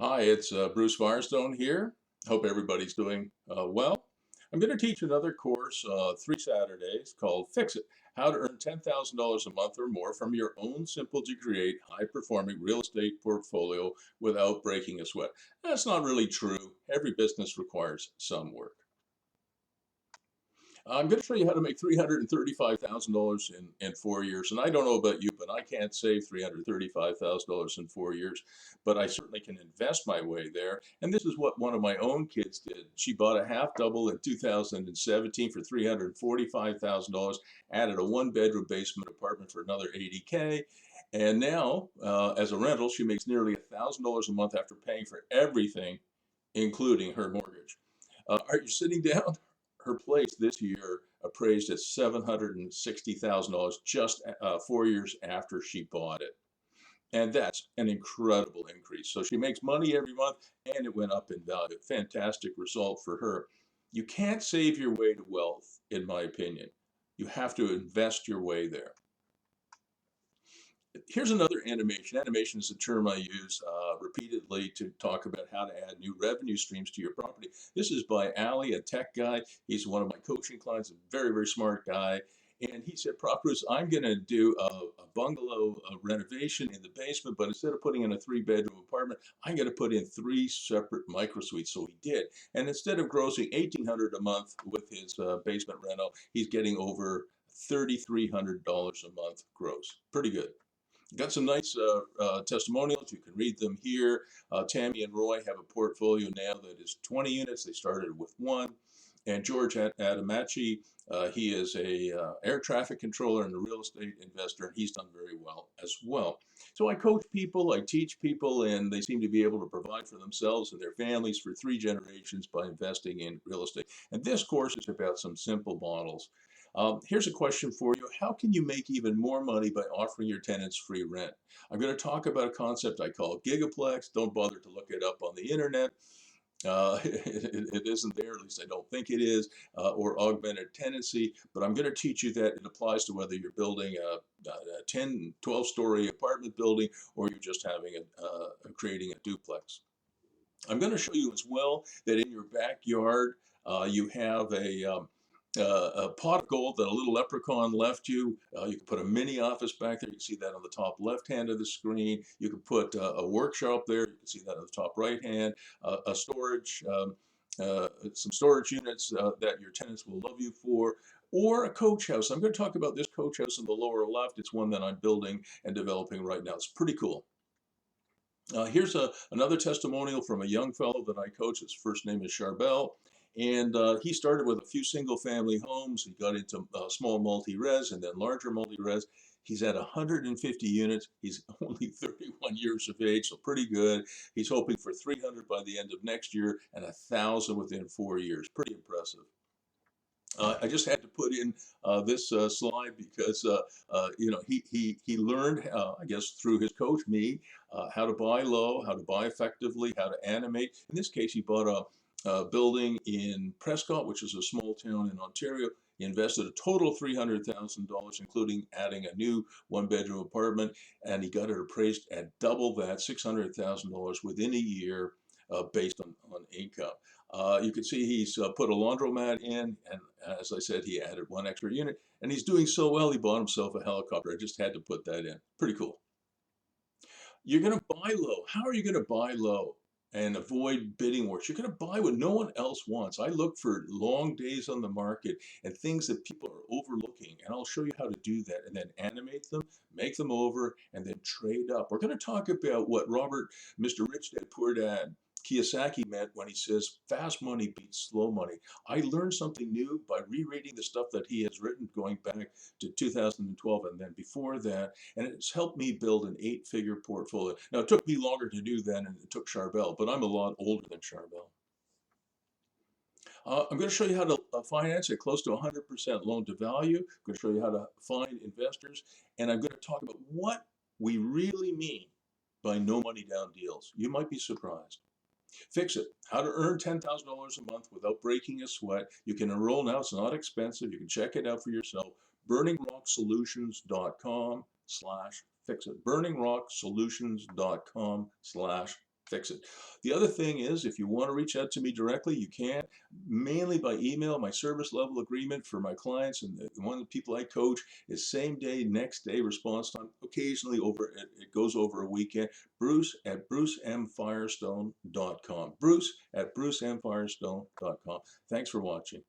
Hi, it's Bruce Firestone here. Hope everybody's doing well. I'm going to teach another course, 3 Saturdays, called Fix It, How to Earn $10,000 a month or more from your own simple to create high-performing real estate portfolio without breaking a sweat. That's not really true. Every business requires some work. I'm going to show you how to make $335,000 in 4 years. And I don't know about you, but I can't save $335,000 in 4 years, but I certainly can invest my way there. And this is what one of my own kids did. She bought a half double in 2017 for $345,000, added a 1 bedroom basement apartment for another 80K. And now, as a rental, she makes nearly $1,000 a month after paying for everything, including her mortgage. Are you sitting down? Her place this year appraised at $760,000 just 4 years after she bought it. And that's an incredible increase. So she makes money every month and it went up in value. Fantastic result for her. You can't save your way to wealth, in my opinion. You have to invest your way there. Here's another animation. Animation is a term I use repeatedly to talk about how to add new revenue streams to your property. This is by Ali, a tech guy. He's one of my coaching clients, a very, very smart guy. And he said, Prof Bruce, I'm going to do a bungalow renovation in the basement, but instead of putting in a 3 bedroom apartment, I'm going to put in 3 separate microsuites. So he did. And instead of grossing $1,800 a month with his basement rental, he's getting over $3,300 a month gross. Pretty good. Got some nice testimonials. You can read them here. Tammy and Roy have a portfolio now that is 20 units. They started with one. And George Adamachi, he is a air traffic controller and a real estate investor, and he's done very well as well. So I coach people, I teach people, and they seem to be able to provide for themselves and their families for 3 generations by investing in real estate. And this course is about some simple models. Here's a question for you. How can you make even more money by offering your tenants free rent? I'm going to talk about a concept I call gigaplex. Don't bother to look it up on the internet. It isn't there, at least I don't think it is, or augmented tenancy, but I'm going to teach you that it applies to whether you're building a 10, 12-story apartment building or you're just having creating a duplex. I'm going to show you as well that in your backyard you have a pot of gold that a little leprechaun left you. You can put a mini office back there. You can see that on the top left hand of the screen. You can put a workshop there. You can see that on the top right hand. A storage, some storage units that your tenants will love you for. Or a coach house. I'm going to talk about this coach house in the lower left. It's one that I'm building and developing right now. It's pretty cool. Here's another testimonial from a young fellow that I coach. His first name is Charbel. And he started with a few single family homes. He got into small multi-res and then larger multi-res. He's at 150 units. He's only 31 years of age, so pretty good. He's hoping for 300 by the end of next year and 1,000 within 4 years. Pretty impressive. I just had to put in this slide because he learned, I guess through his coach, me, how to buy low, how to buy effectively, how to animate. In this case, he bought a building in Prescott, which is a small town in Ontario. He invested a total of $300,000, including adding a new 1 bedroom apartment, and he got it appraised at double that, $600,000 within a year, based on income. You can see he's put a laundromat in, and as I said, he added 1 extra unit, and he's doing so well, he bought himself a helicopter. I just had to put that in. Pretty cool. You're going to buy low. How are you going to buy low and avoid bidding wars? You're going to buy what no one else wants. I look for long days on the market and things that people are overlooking, and I'll show you how to do that and then animate them, make them over, and then trade up. We're going to talk about what Mr. Rich Dad Poor Dad Kiyosaki meant when he says fast money beats slow money. I learned something new by rereading the stuff that he has written going back to 2012 and then before that, and it's helped me build an 8-figure portfolio. Now, it took me longer to do that than it took Charbel, but I'm a lot older than Charbel. I'm going to show you how to finance at close to 100% loan to value. I'm going to show you how to find investors, and I'm going to talk about what we really mean by no money down deals. You might be surprised. Fix It, how to earn $10,000 a month without breaking a sweat. You can enroll now. It's not expensive. You can check it out for yourself. BurningRockSolutions.com/fix it. BurningRockSolutions.com/ fix it. The other thing is, if you want to reach out to me directly, you can, mainly by email. My service level agreement for my clients and the one of the people I coach is same day, next day response time. Occasionally it goes over a weekend. Bruce at brucemfirestone.com. Bruce at brucemfirestone.com. Thanks for watching.